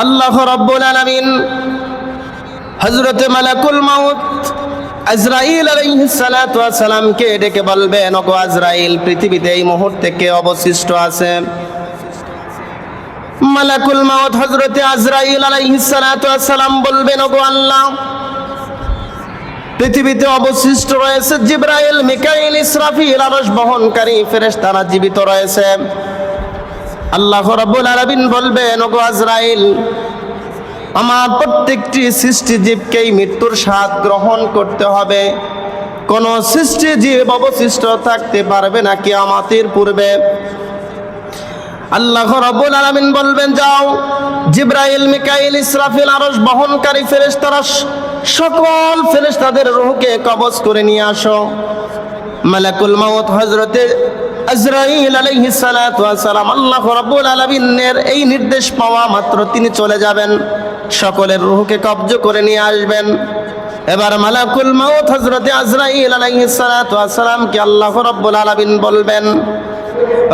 আল্লাহ রাব্বুল আলামিন হযরত মালাকুল মাউত আজরাইল আলাইহিস সালাতু ওয়াস সালামকে ডেকে বলবেন, ওগো আজরাইল, পৃথিবীতে এই মুহূর্তে কে অবশিষ্ট আছে? মালাকুল মাউত হযরত আজরাইল আলাইহিস সালাতু ওয়াস সালাম বলবেন, ওগো আল্লাহ, পৃথিবীতে অবশিষ্ট রয়েছে জিবরাইল, মিকাইল, ইসরাফিল, আরশ বহনকারী ফেরেশতারা জীবিত রয়েছে। আল্লাহ রাব্বুল আলামিন বলবেন, ওগো আজরাইল, আমার প্রত্যেকটি সৃষ্টিজীবকেই মৃত্যুর স্বাদ গ্রহণ করতে হবে। কোন সৃষ্টিজীব অবশিষ্ট থাকতে পারবে না কিয়ামতের পূর্বে। আল্লাহ রাব্বুল আলামিন বলবেন, যাও, জিবরাইল, মিকাইল, ইসরাফিল, আরশ বহনকারী ফেরেশতারা সকল ফেরেশতাদের রূহকে কবজ করে নিয়ে আসো। মালাকুল মাউত হযরতে আজরাইল আলাইহিস সালাতু ওয়াস সালাম আল্লাহ রাব্বুল আলামিনের এই নির্দেশ পাওয়া মাত্র তিনি চলে যাবেন, সকলের রূহকে কবজ করে নিয়ে আসবেন। এবার মালাকুল মাউত হযরতে আজরাইল আলাইহিস সালাতু ওয়াস সালামকে আল্লাহ রাব্বুল আলামিন বলবেন,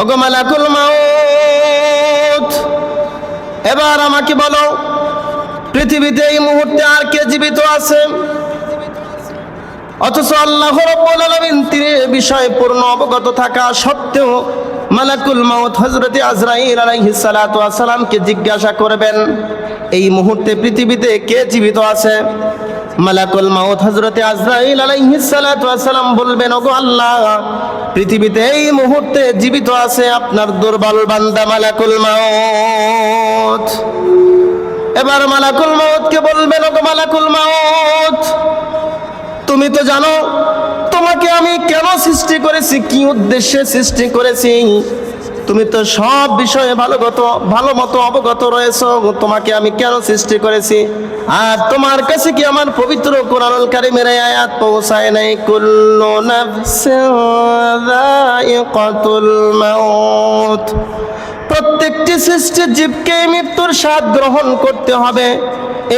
ওগো মালাকুল মাউত, এবার আমাকে বলো, পৃথিবীতে এই মুহূর্তে আর কে জীবিত আছে? অথচ আল্লাহ রাব্বুল আলামিন তিনি বিষয়ে পূর্ণ অবগত থাকা সত্ত্বেও মালাকুল মাউত হযরতে আজরাইল আলাইহিস সালাতু ওয়াস সালামকে জিজ্ঞাসা করবেন, এই মুহূর্তে পৃথিবীতে কে জীবিত আছে? মালাকুল মাউত হযরতে আজরাইল আলাইহিস সালাতু ওয়াস সালাম বলবেন, ওগো আল্লাহ, পৃথিবীতে এই মুহূর্তে জীবিত আছে আপনার দুর্বল বান্দা মালাকুল মাউত। এবার মালাকুল মাউতকে বলবেন, ওগো মালাকুল মাউত, তুমি তো জানো তোমাকে আমি কেন সৃষ্টি করেছি, কি উদ্দেশ্যে সৃষ্টি করেছি। তুমি তো সব বিষয়ে ভালো মতো অবগত রয়েছো, তোমাকে আমি কেন সৃষ্টি করেছি। আর তোমার কাছে কি আমার পবিত্র কোরআনুল কারীমের আয়াত পৌঁছায় নাই? কুল্লু নাফসিন যায়িকাতুল মাউত, প্রত্যেকটি সৃষ্টির জীবকে মৃত্যুর স্বাদ গ্রহণ করতে হবে,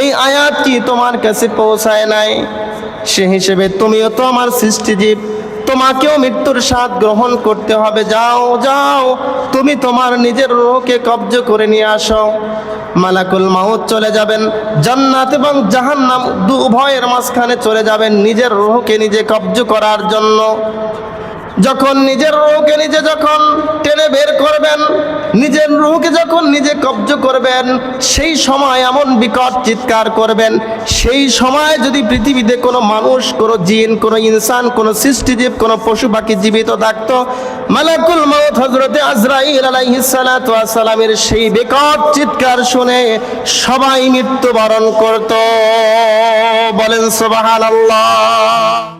এই আয়াত কি তোমার কাছে পৌঁছায় নাই? সে হিসেবে তুমিও তো আমার সৃষ্টিজীব, তোমাকেও মৃত্যুর স্বাদ গ্রহণ করতে হবে। যাও যাও, তুমি তোমার নিজের রূহকে কবজ করে নিয়ে আসো। মালাকুল মাউত চলে যাবেন জান্নাত এবং জাহান্নাম উভয়ের মাঝখানে চলে যাবেন নিজের রূহকে নিজে কবজ করার জন্য। যখন নিজের রূহকে নিজে যখন টেনে বের করবেন, নিজের রূহকে যখন নিজে কবজ করবেন, সেই সময় এমন বিকট চিৎকার করবেন, সেই সময় যদি পৃথিবীতে কোনো মানুষ, কোনো জিন, কোনো ইনসান, কোনো সৃষ্টিজীব, কোনো পশু পাখি জীবিত থাকতো, মালাকুল মাউত হযরতে আজরাইল আলাইহিস সালাতু ওয়াস সালামের সেই বিকট চিৎকার শুনে সবাই মৃত্যুবরণ করত। বলেন সুবহানাল্লাহ।